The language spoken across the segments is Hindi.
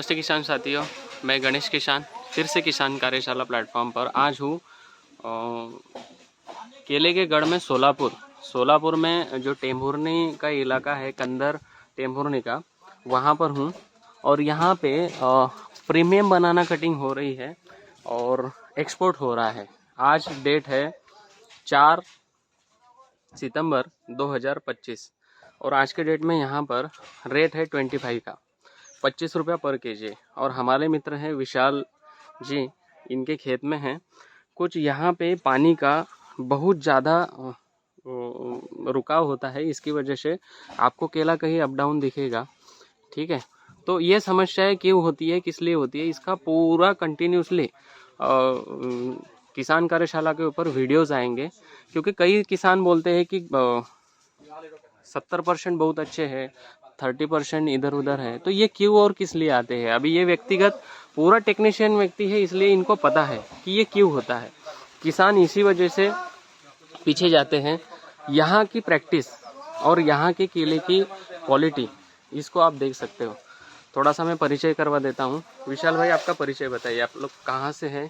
नमस्ते किसान साथियों, मैं गणेश किसान फिर से किसान कार्यशाला प्लेटफॉर्म पर आज हूँ केले के गढ़ में सोलापुर में जो टेम्भुर्नी का इलाका है, कंदर टेम्भुर्नी का, वहाँ पर हूँ। और यहाँ पे प्रीमियम बनाना कटिंग हो रही है और एक्सपोर्ट हो रहा है। आज डेट है 4 सितंबर 2025 और आज के डेट में यहाँ पर रेट है 25 का, 25 रुपया पर केजी। और हमारे मित्र हैं विशाल जी, इनके खेत में हैं कुछ। यहाँ पे पानी का बहुत ज़्यादा रुकाव होता है, इसकी वजह से आपको केला कहीं अप डाउन दिखेगा, ठीक है। तो ये समस्याएं क्यों होती है, किस लिए होती है, इसका पूरा कंटिन्यूसली किसान कार्यशाला के ऊपर वीडियोस आएंगे। क्योंकि कई किसान बोलते हैं कि 70% बहुत अच्छे हैं, 30% इधर उधर है। तो ये क्यों और किस लिए आते हैं? अभी ये व्यक्तिगत पूरा टेक्नीशियन व्यक्ति है, इसलिए इनको पता है कि ये क्यों होता है। किसान इसी वजह से पीछे जाते हैं। यहाँ की प्रैक्टिस और यहाँ के केले की क्वालिटी, इसको आप देख सकते हो। थोड़ा सा मैं परिचय करवा देता हूँ। विशाल भाई, आपका परिचय बताइए, आप लोग कहाँ से हैं,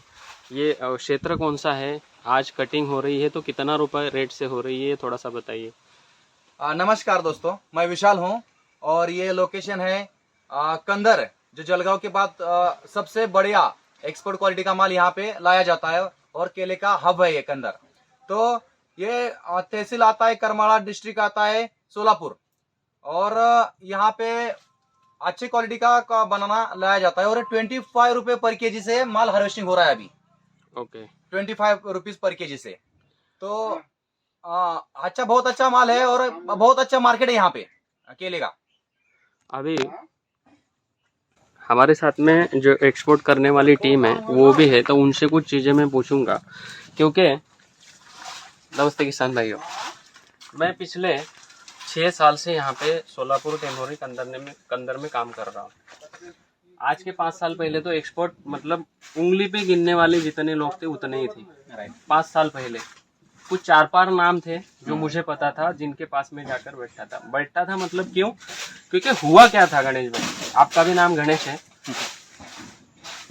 ये क्षेत्र कौन सा है, आज कटिंग हो रही है तो कितना रुपए रेट से हो रही है, थोड़ा सा बताइए। नमस्कार दोस्तों, मैं विशाल हूं और ये लोकेशन है कंदर, जो जलगांव के बाद सबसे बढ़िया एक्सपोर्ट क्वालिटी का माल यहाँ पे लाया जाता है और केले का हब है ये कंदर। तो ये तहसील आता है करमाड़ा, डिस्ट्रिक्ट आता है सोलापुर, और यहाँ पे अच्छी क्वालिटी का बनाना लाया जाता है। और 25 रुपए पर केजी से माल हार्वेस्टिंग हो रहा है अभी। ओके, 25 रुपीज पर केजी से। तो अच्छा, बहुत अच्छा माल है और बहुत अच्छा मार्केट है यहाँ पे केले का। अभी हमारे साथ में जो एक्सपोर्ट करने वाली टीम है वो भी है, तो उनसे कुछ चीज़ें मैं पूछूंगा। क्योंकि नमस्ते किसान भाइयों, मैं पिछले 6 साल से यहाँ पे सोलापुर टेम्भुर्नी कंदर में काम कर रहा हूँ। आज के 5 साल पहले तो एक्सपोर्ट मतलब उंगली पे गिनने वाले जितने लोग थे उतने ही थे। 5 साल पहले कुछ 4-5 नाम थे जो मुझे पता था, जिनके पास में जाकर बैठता था। मतलब क्यों? क्योंकि हुआ क्या था गणेश भाई, आपका भी नाम गणेश है।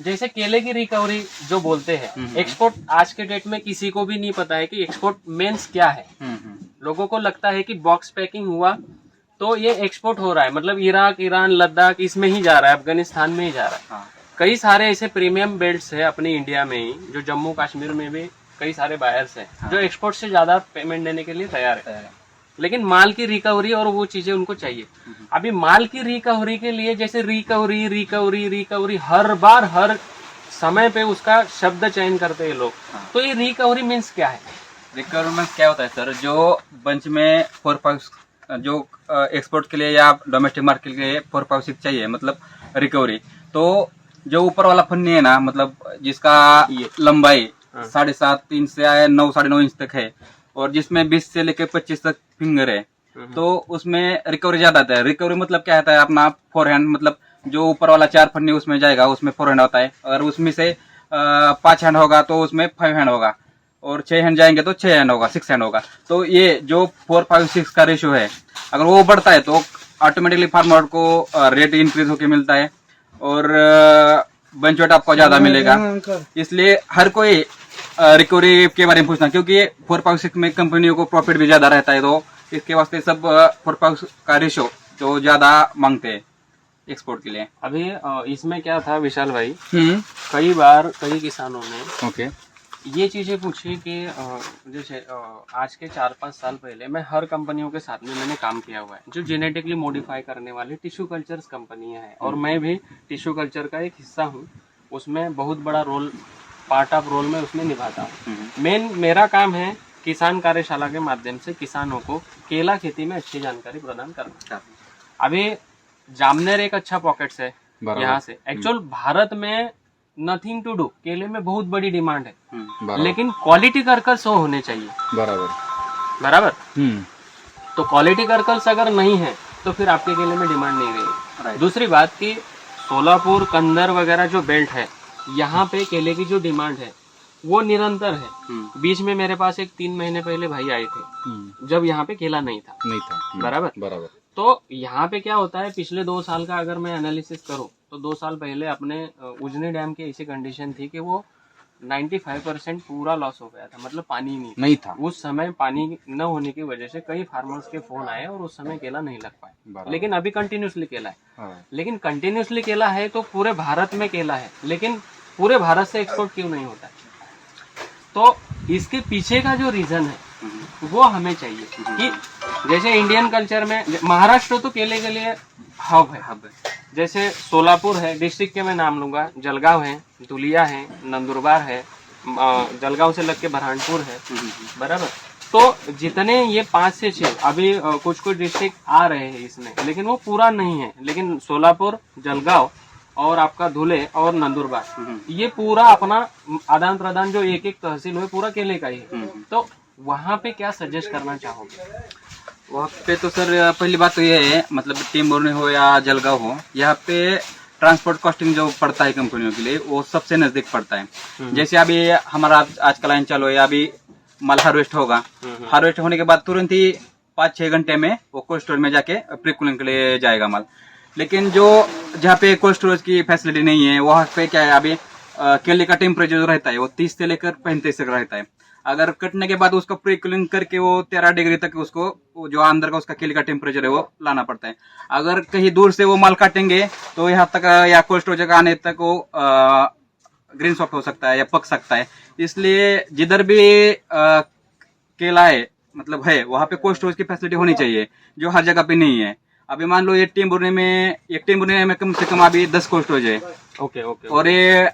जैसे केले की रिकवरी जो बोलते हैं, एक्सपोर्ट आज के डेट में किसी को भी नहीं पता है कि एक्सपोर्ट मीन्स क्या है। लोगों को लगता है कि बॉक्स पैकिंग हुआ तो ये एक्सपोर्ट हो रहा है, मतलब इराक, ईरान, लद्दाख इसमें ही जा रहा है, अफगानिस्तान में ही जा रहा है। कई सारे ऐसे प्रीमियम बेल्ट्स है अपनी इंडिया में ही, जो जम्मू कश्मीर में भी कई सारे बायर्स हैं जो एक्सपोर्ट से ज्यादा पेमेंट देने के लिए तैयार है। लेकिन माल की रिकवरी और वो चीजें उनको चाहिए। अभी माल की रिकवरी के लिए जैसे रिकवरी हर बार हर समय पे उसका शब्द चयन करते हैं लोग। तो ये रिकवरी मीन्स क्या है? रिकवरी मीन्स क्या होता है सर, जो बंच में 4-5 जो एक्सपोर्ट के लिए या डोमेस्टिक मार्केट के लिए 4-5 चाहिए, मतलब रिकवरी। तो जो ऊपर वाला फन्नी है ना, मतलब जिसका लंबाई 7.5 इंच से 9, 9.5 इंच तक है, और जिसमें 20 से लेकर 25 तक फिंगर है, तो उसमें रिकवरी ज्यादा आता है। रिकवरी मतलब क्या होता है अपना 4 हैंड, मतलब जो ऊपर वाला 4 फन्नी उसमें जाएगा, उसमें 4 हैंड होता है। अगर उसमें से 5 हैंड होगा तो उसमें 5 हैंड होगा, और 6 हैंड जाएंगे तो 6 हैंड होगा, 6 हैंड होगा। तो ये जो 4-5-6 का रेशियो है, अगर वो बढ़ता है तो ऑटोमेटिकली फार्मर को रेट इंक्रीज होकर मिलता है और बेंच वेट आपको ज्यादा मिलेगा। इसलिए हर कोई रिकवरी के बारे में पूछना, क्योंकि 4-5-6 में कंपनियों को प्रॉफिट भी ज्यादा रहता है, तो इसके वास्ते सब 4-5 का रेशियो जो ज्यादा मांगते हैं एक्सपोर्ट के लिए। अभी इसमें क्या था विशाल भाई, कई बार कई किसानों ने ये चीजें पूछी कि जैसे आज के 4-5 साल पहले मैं हर कंपनियों के साथ में मैंने काम किया हुआ है, जो जेनेटिकली मॉडिफाई करने वाली टिश्यू कल्चर्स कंपनियां हैं, और मैं भी टिश्यू कल्चर का एक हिस्सा हूँ। उसमें बहुत बड़ा पार्ट ऑफ रोल में उसमें निभाता हूँ। मेरा काम है किसान कार्यशाला के माध्यम से किसानों को केला खेती में अच्छी जानकारी प्रदान करना। अभी जामनेर एक अच्छा पॉकेट्स है यहाँ से। एक्चुअल भारत में नथिंग टू डू, केले में बहुत बड़ी डिमांड है, लेकिन क्वालिटी कर्कल्स होने चाहिए। बराबर। तो क्वालिटी कर्कल्स अगर नहीं है तो फिर आपके केले में डिमांड नहीं रहेगी। दूसरी बात कि सोलापुर, कंदर वगैरह जो बेल्ट है, यहाँ पे केले की जो डिमांड है वो निरंतर है। बीच में मेरे पास एक 3 महीने पहले भाई आए थे, जब यहाँ पे केला नहीं था। बराबर। तो यहाँ पे क्या होता है, पिछले 2 साल का अगर मैं एनालिसिस करूँ तो 2 साल पहले अपने उजनी डैम की ऐसी कंडीशन थी कि वो 95% पूरा लॉस हो गया था, मतलब पानी नहीं था। उस समय। पानी न होने की वजह से कई फार्मर्स के फोन आए और उस समय केला नहीं लग पाए, लेकिन अभी कंटिन्यूसली केला है। लेकिन कंटिन्यूसली केला है तो पूरे भारत में केला है, लेकिन पूरे भारत से एक्सपोर्ट क्यों नहीं होता है? तो इसके पीछे का जो रीजन है वो हमें चाहिए कि जैसे इंडियन कल्चर में महाराष्ट्र तो केले के लिए हब है। जैसे सोलापुर है, डिस्ट्रिक्ट के मैं नाम लूंगा, जलगांव है, धुलिया है, नंदुरबार है, जलगांव से लग के बरहानपुर है, बराबर। तो जितने ये 5 से 6 अभी कुछ डिस्ट्रिक्ट आ रहे हैं इसमें, लेकिन वो पूरा नहीं है। लेकिन सोलापुर, जलगांव और आपका धुले और नंदुरबार, ये पूरा अपना आदान प्रदान जो एक तहसील हुए पूरा केले का ही है। तो वहाँ पे क्या सजेस्ट करना चाहोगे? वहाँ पे तो सर पहली बात तो ये है, मतलब टेम्बोर्नी हो या जलगांव हो, यहाँ पे ट्रांसपोर्ट कॉस्टिंग जो पड़ता है कंपनियों के लिए वो सबसे नजदीक पड़ता है। जैसे अभी हमारा आज का लाइन चालू है, अभी माल हार्वेस्ट होगा, हार्वेस्ट होने के बाद तुरंत ही 5-6 घंटे में वो कोल्ड स्टोरेज में जाके प्री कूलिंग के लिए जाएगा माल। लेकिन जो जहाँ पे कोल्ड स्टोरेज की फैसिलिटी नहीं है वहाँ पे क्या है, अभी केले का टेम्परेचर जो रहता है वो 30 से लेकर 35 तक रहता है। अगर कटने के बाद उसका प्री कूलिंग करके वो 13 डिग्री तक उसको जो अंदर का उसका केले का टेम्परेचर है वो लाना पड़ता है। अगर कहीं दूर से वो माल काटेंगे तो यहाँ तक या कोल्ड स्टोरेज का आने तक वो ग्रीन सॉफ्ट हो सकता है या पक सकता है। इसलिए जिधर भी केला है मतलब है वहाँ पे कोल्ड स्टोरेज की फैसिलिटी होनी चाहिए, जो हर जगह पे नहीं है। अभी मान लो एक टेम्बुर्नी में कम से कम अभी 10 कोल्ड स्टोरेज है। ओके। और ये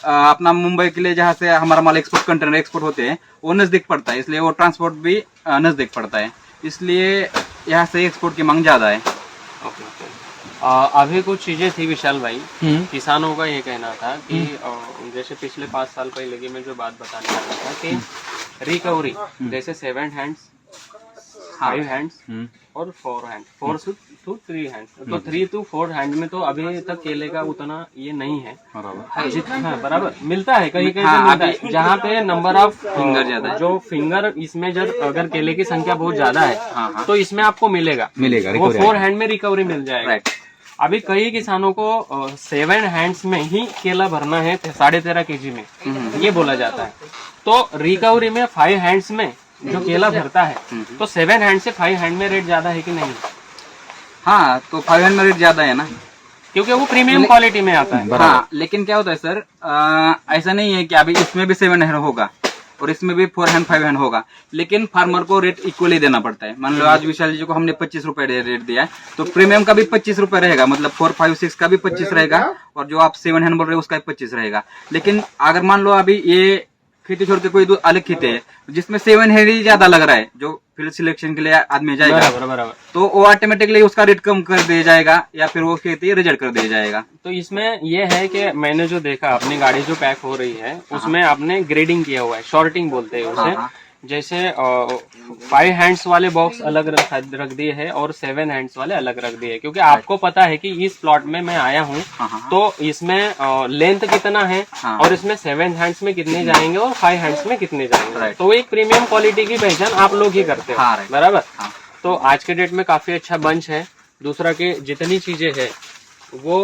अपना मुंबई के लिए जहाँ से हमारा माल एक्सपोर्ट कंटेनर एक्सपोर्ट होते हैं वो नजदीक पड़ता है, इसलिए वो ट्रांसपोर्ट भी नजदीक पड़ता है, इसलिए यहाँ से एक्सपोर्ट की मांग ज्यादा है। ओके। अभी कुछ चीजें थी विशाल भाई, किसानों का ये कहना था कि जैसे पिछले 5 साल पहले की मैं जो बात बताने वाला था कि रिकवरी जैसे 7 हैंड्स, 5 हैंड्स और 4 हैंड, 4 to 3 हैंड, तो 3 to 4 हैंड में तो अभी तक केले का उतना ये नहीं है। हाँ, बराबर मिलता है कहीं कहीं मिलता है, जहाँ पे नंबर ऑफ फिंगर ज्यादा है, जो फिंगर इसमें जब अगर केले की संख्या बहुत ज्यादा है तो इसमें आपको मिलेगा वो 4 हैंड में रिकवरी मिल जाएगा। अभी कई किसानों को 7 हैंड्स में ही केला भरना है 13.5 kg में, ये बोला जाता है। तो रिकवरी में 5 हैंड्स में जो केला भरता है तो 7 हैंड से 5 हैंड में रेट ज्यादा है कि नहीं? हाँ, तो 5 हैंड में रेट ज्यादा है ना, क्योंकि वो प्रीमियम क्वालिटी में आता है। हाँ, लेकिन क्या होता है सर, ऐसा नहीं है कि अभी इसमें भी 7 हैंड होगा और इसमें भी 4 हैंड 5 हैंड होगा, लेकिन फार्मर को रेट इक्वली देना पड़ता है। मान लो आज विशाल जी को हमने 25 रुपए रेट दिया है तो प्रीमियम का भी 25 रुपए रहेगा, मतलब 4, 5, 6 का भी 25 रहेगा और जो आप 7 हैंड बोल रहे हो उसका भी 25 रहेगा। लेकिन अगर मान लो अभी ये खेती छोड़ के कोई अलग खेती है जिसमें 7 हैंड ही ज्यादा लग रहा है, जो फील्ड सिलेक्शन के लिए आदमी जाएगा बराबर, तो वो ऑटोमेटिकली उसका रेट कम कर दिया जाएगा या फिर वो खेती रिजेक्ट कर दिया जाएगा। तो इसमें ये है कि मैंने जो देखा अपनी गाड़ी जो पैक हो रही है उसमें आपने ग्रेडिंग किया हुआ है, शॉर्टिंग बोलते हैं उसे। जैसे 5 हैंड्स वाले बॉक्स अलग रख दिए है और 7 हैंड्स वाले अलग रख दिए, क्योंकि आपको पता है कि इस प्लॉट में मैं आया हूँ तो इसमें लेंथ कितना है और इसमें 7 हैंड्स में कितने जाएंगे और 5 हैंड्स में कितने जाएंगे। तो एक प्रीमियम क्वालिटी की पहचान आप लोग ही करते हो, बराबर। तो आज के डेट में काफी अच्छा बंच है। दूसरा कि जितनी चीजें है वो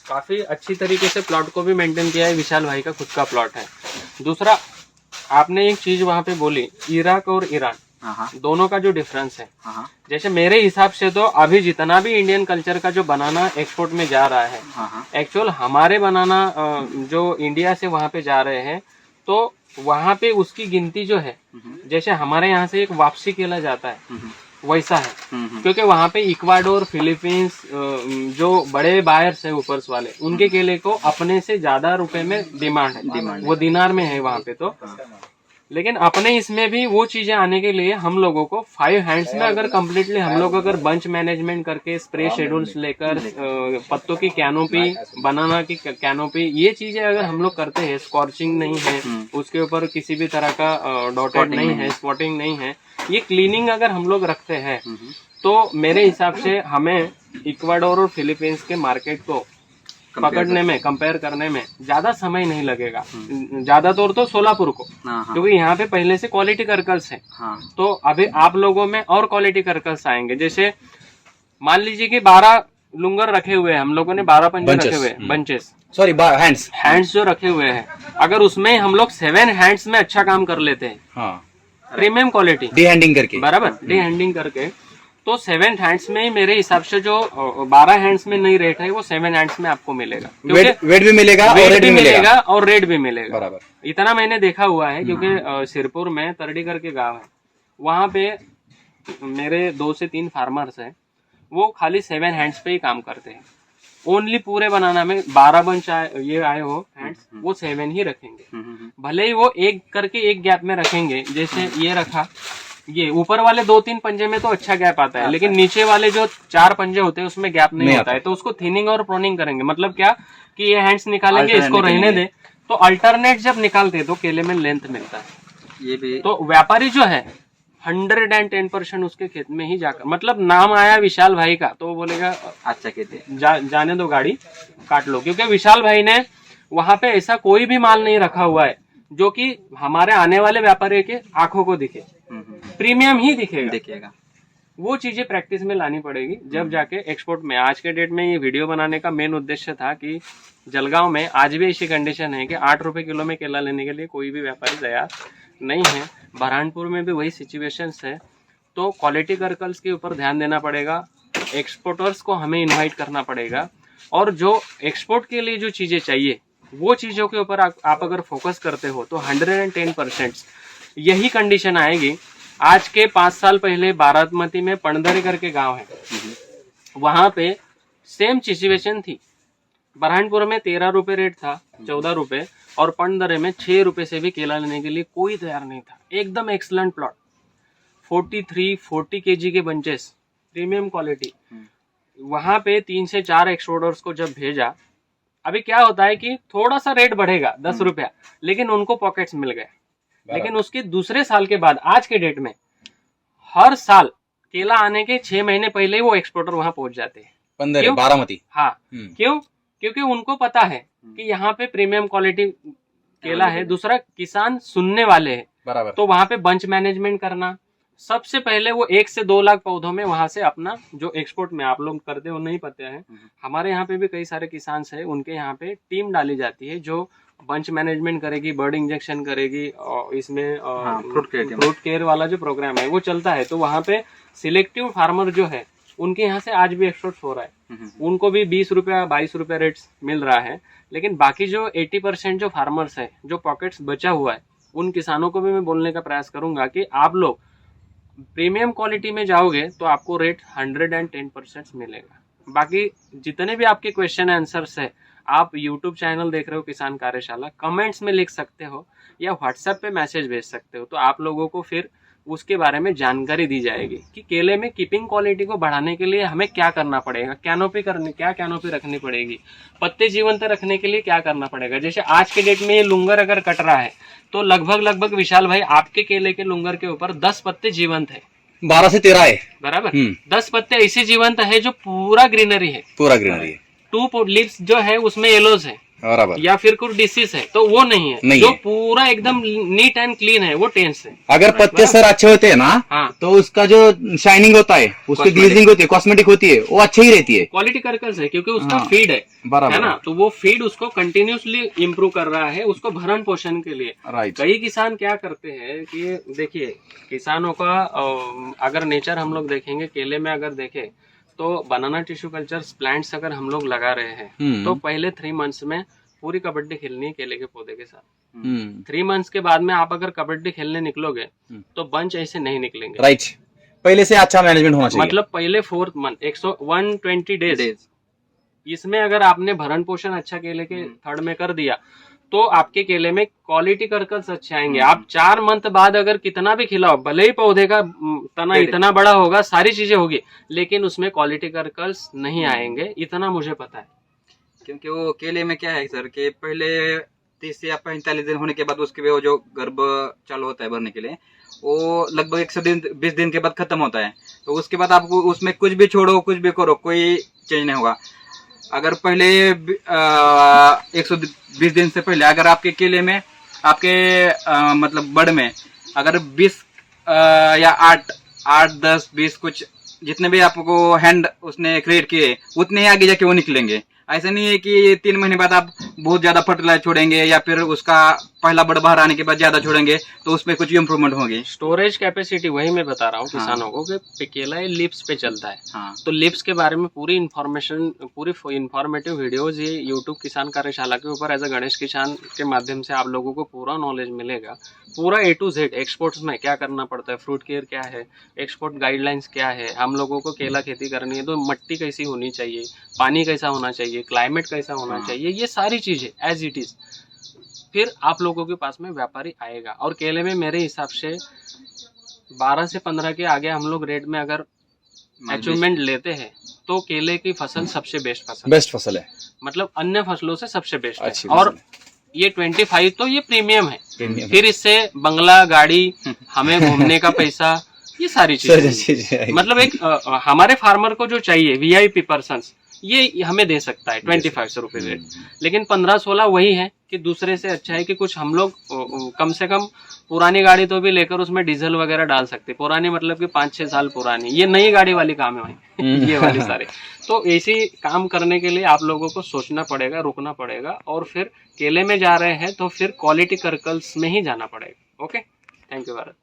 काफी अच्छी तरीके से प्लॉट को भी मेंटेन किया है। विशाल भाई का खुद का प्लॉट है। दूसरा आपने एक चीज वहां पे बोली, इराक और ईरान दोनों का जो डिफरेंस है, जैसे मेरे हिसाब से तो अभी जितना भी इंडियन कल्चर का जो बनाना एक्सपोर्ट में जा रहा है, एक्चुअल हमारे बनाना जो इंडिया से वहां पे जा रहे हैं तो वहां पे उसकी गिनती जो है, जैसे हमारे यहाँ से एक वापसी केला जाता है वैसा है, क्योंकि वहाँ पे इक्वाडोर, फिलीपींस जो बड़े बायर्स है ऊपर्स वाले, उनके केले को अपने से ज्यादा रुपए में डिमांड है, वो दिनार में है वहाँ पे। तो लेकिन अपने इसमें भी वो चीजें आने के लिए हम लोगों को 5 हैंड्स में अगर कम्प्लीटली हम लोग अगर बंच मैनेजमेंट करके स्प्रे शेड्यूल्स लेकर पत्तों की कैनोपी, बनाना की कैनोपी, ये चीजें अगर हम लोग करते हैं, स्कॉर्चिंग नहीं है उसके ऊपर, किसी भी तरह का डॉटेड नहीं है, स्पॉटिंग नहीं है, ये क्लीनिंग अगर हम लोग रखते हैं तो मेरे हिसाब से हमें इक्वाडोर और फिलीपींस के मार्केट को पकड़ने में, कंपेयर करने में ज्यादा समय नहीं लगेगा। ज्यादा तौर तो सोलापुर को, क्योंकि यहाँ पे पहले से क्वालिटी कर्कल्स है। तो अभी आप लोगों में और क्वालिटी कर्कल्स आएंगे। जैसे मान लीजिए कि 12 लुंगर रखे हुए हैं हम लोगों ने, 12 पंजे Bunches, रखे हुए हैं, बंचेस, सॉरी हैंड्स। हैंड्स जो रखे हुए हैं, अगर उसमें हम लोग 7 हैंड्स में अच्छा काम कर लेते हैं, हाँ, प्रीमियम क्वालिटी, डी हैंडिंग करके, बराबर, डे हैंडिंग करके, तो 7 हैंड्स में ही मेरे हिसाब से जो 12 हैंड्स में नहीं रेट है वो 7 हैंड्स में आपको मिलेगा, वेट भी मिलेगा और वेट रेट भी मिलेगा और रेट भी मिलेगा बराबर। इतना मैंने देखा हुआ है, क्योंकि सिरपुर में तरडी करके गांव है, वहां पे मेरे 2 से 3 फार्मर्स हैं, वो खाली 7 हैंड्स पे ही काम करते हैं। ओनली पूरे बनाना में 12 बंच ये आए हो हैंड्स, वो 7 ही रखेंगे, भले ही वो एक करके एक गैप में रखेंगे, जैसे ये रखा, ये ऊपर वाले 2-3 पंजे में तो अच्छा गैप आता है, लेकिन नीचे वाले जो 4 पंजे होते हैं उसमें गैप नहीं होता है, तो उसको थिनिंग और प्रोनिंग करेंगे। मतलब क्या कि ये हैंड्स निकालेंगे, इसको रहने दे, तो अल्टरनेट जब निकालते तो केले में लेंथ मिलता है। ये भी तो व्यापारी जो है 110% उसके खेत में ही जाकर, मतलब नाम आया विशाल भाई का, तो वो बोलेगा अच्छा कहते हैं। जाने दो गाड़ी काट लो, क्योंकि विशाल भाई ने वहां पे ऐसा कोई भी माल नहीं रखा हुआ है जो कि हमारे आने वाले व्यापारी के आंखों को दिखे, प्रीमियम ही दिखेगा। वो चीजें प्रैक्टिस में लानी पड़ेगी, जब जाके एक्सपोर्ट में। आज के डेट में ये वीडियो बनाने का मेन उद्देश्य था कि जलगांव में आज भी ऐसी कंडीशन है कि 8 रुपए किलो में केला लेने के लिए कोई भी व्यापारी तैयार नहीं है। बरहानपुर में भी वही सिचुएशन है, तो क्वालिटी सर्कल्स के ऊपर ध्यान देना पड़ेगा, एक्सपोर्टर्स को हमें इन्वाइट करना पड़ेगा, और जो एक्सपोर्ट के लिए जो चीजें चाहिए वो चीजों के ऊपर आप अगर फोकस करते हो तो 110% यही कंडीशन आएगी। आज के 5 साल पहले बारामती में पंडदरी करके गांव है, वहां पे सेम सिचुएशन थी। बरहानपुर में 13 रुपए रेट था, 14 रुपए, और पंडदरी में 6 रुपए से भी केला लेने के लिए कोई तैयार नहीं था। एकदम एक्सलेंट प्लॉट, 43-40 kg के बंचेस, प्रीमियम क्वालिटी। वहां पे 3 से 4 एक्सपोर्टर्स को जब भेजा, अभी क्या होता है कि थोड़ा सा रेट बढ़ेगा 10 रुपया, लेकिन उनको पॉकेट्स मिल गए। लेकिन उसके दूसरे साल के बाद आज के डेट में हर साल केला आने के 6 महीने पहले ही वो एक्सपोर्टर वहां पहुंच जाते हैं। बारामती, हाँ, क्यों? क्योंकि उनको पता है कि यहाँ पे प्रीमियम क्वालिटी केला है। दूसरा, किसान सुनने वाले हैं, बराबर। तो वहां पे बंच मैनेजमेंट करना, सबसे पहले वो 1 से 2 लाख पौधों में वहां से अपना जो एक्सपोर्ट में आप लोग करते हो नहीं पता है, हमारे यहाँ पे भी कई सारे किसान है, उनके यहाँ पे टीम डाली जाती है जो बंच मैनेजमेंट करेगी, बर्ड इंजेक्शन करेगी, और इसमें फ्रूट केयर वाला जो प्रोग्राम है वो चलता है। तो वहाँ पे सिलेक्टिव फार्मर जो है उनके यहाँ से आज भी एक्सपोर्ट हो रहा है, उनको भी 20 रुपया 22 रुपया रेट्स मिल रहा है। लेकिन बाकी जो 80% जो फार्मर्स है, जो पॉकेट्स बचा हुआ है, उन किसानों को भी मैं बोलने का प्रयास करूंगा कि आप लोग प्रीमियम क्वालिटी में जाओगे तो आपको रेट 110% मिलेगा। बाकी जितने भी आपके क्वेश्चन आंसर्स है, आप यूट्यूब चैनल देख रहे हो किसान कार्यशाला, कमेंट्स में लिख सकते हो या व्हाट्सएप पे मैसेज भेज सकते हो, तो आप लोगों को फिर उसके बारे में जानकारी दी जाएगी कि केले में कीपिंग क्वालिटी को बढ़ाने के लिए हमें क्या करना पड़ेगा, कैनोपी रखनी पड़ेगी, पत्ते जीवंत रखने के लिए क्या करना पड़ेगा। जैसे आज के डेट में ये लुंगर अगर कट रहा है तो लगभग विशाल भाई आपके केले के लुंगर के ऊपर 10 पत्ते जीवंत है, 12 से 13 है, बराबर। 10 पत्ते ऐसे जीवंत है जो पूरा ग्रीनरी है, 2 लीव्स जो है उसमें येलोज है, बराबर, या फिर कुछ डिसीज है तो वो नहीं है, जो पूरा एकदम नीट एंड क्लीन है वो टेंस है। अगर पत्ते सर अच्छे होते हैं ना, हाँ, तो उसका जो शाइनिंग होता है, उसकी ग्लेजिंग होती है, कॉस्मेटिक होती है, वो अच्छी ही रहती है, क्वालिटी करकल्स है, क्योंकि उसका फीड है, बराबर है ना, तो वो फीड उसको कंटिन्यूसली इम्प्रूव कर रहा है, उसको भरण पोषण के लिए। कई किसान क्या करते हैं कि देखिए, किसानों का अगर नेचर हम लोग देखेंगे, केले में अगर देखें तो बनाना टिश्यू कल्चर प्लांट्स अगर हम लोग लगा रहे हैं तो पहले 3 मंथ्स में पूरी कबड्डी खेलनी है केले के पौधे के साथ। 3 मंथ्स के बाद में आप अगर कबड्डी खेलने निकलोगे तो बंच ऐसे नहीं निकलेंगे। राइट, पहले से अच्छा मैनेजमेंट होना चाहिए। मतलब पहले 4th मंथ 120 डेज, इसमें अगर आपने भरण पोषण अच्छा केले के थर्ड में कर दिया तो आपके केले में क्वालिटी करकल्स अच्छे आएंगे। आप 4 मंथ बाद अगर कितना भी खिलाओ, भले ही पौधे का तना इतना बड़ा होगा, सारी चीजें होगी, लेकिन उसमें क्वालिटी करकल्स नहीं आएंगे, इतना मुझे पता है। क्योंकि वो केले में क्या है सर कि पहले 30 या 45 दिन होने के बाद उसके वो जो गर्भ चालू होता है भरने के लिए, वो लगभग 120 दिन के बाद खत्म होता है। तो उसके बाद आप उसमें कुछ भी छोड़ो, कुछ भी करो, कोई चेंज नहीं होगा। अगर पहले 120 दिन से पहले अगर आपके केले में, आपके मतलब बड़ में अगर 20 या 8, 10, 20 कुछ जितने भी आपको हैंड उसने क्रिएट किए उतने ही आगे जाके वो निकलेंगे। ऐसा नहीं है कि 3 महीने बाद आप बहुत ज्यादा फर्टिलाइजर छोड़ेंगे या फिर उसका पहला बड़ बाहर आने के बाद ज्यादा छोड़ेंगे तो उसमें कुछ इम्प्रूवमेंट होगी। स्टोरेज कैपेसिटी वही मैं बता रहा हूँ हाँ। किसानों को कि केला ये लिप्स पे चलता है। हाँ। तो लिप्स के बारे में पूरी इन्फॉर्मेशन, पूरी इन्फॉर्मेटिव वीडियोज ये यूट्यूब किसान कार्यशाला के ऊपर एज अ गणेश किसान के माध्यम से आप लोगों को पूरा नॉलेज मिलेगा। पूरा A to Z एक्सपोर्ट्स में क्या करना पड़ता है, फ्रूट केयर क्या है, एक्सपोर्ट गाइडलाइंस क्या है, हम लोगों को केला खेती करनी है तो मट्टी कैसी होनी चाहिए, पानी कैसा होना चाहिए, क्लाइमेट कैसा होना चाहिए, ये सारी चीज़ें एज इट इज़। फिर आप लोगों के पास में व्यापारी आएगा। और केले में मेरे हिसाब से 12 से 15 के आगे हम लोग रेट में अगर अचीवमेंट लेते हैं तो केले की फसल सबसे बेस्ट फसल है, मतलब अन्य फसलों से सबसे बेस्ट अच्छी है। और ये 25 तो ये प्रीमियम है। फिर इससे बंगला, गाड़ी, हमें घूमने का पैसा, ये सारी चीजें मतलब एक हमारे फार्मर को जो चाहिए VIP पर्सन्स ये हमें दे सकता है 25 रुपए रेट। लेकिन 15-16 वही है कि दूसरे से अच्छा है कि कुछ हम लोग कम से कम पुरानी गाड़ी तो भी लेकर उसमें डीजल वगैरह डाल सकते। पुरानी मतलब कि 5-6 साल पुरानी, ये नई गाड़ी वाली काम है भाई ये वाली सारे। तो ऐसी काम करने के लिए आप लोगों को सोचना पड़ेगा, रुकना पड़ेगा। और फिर केले में जा रहे हैं तो फिर क्वालिटी सर्कल्स में ही जाना पड़ेगा। Okay, thank you Bharat.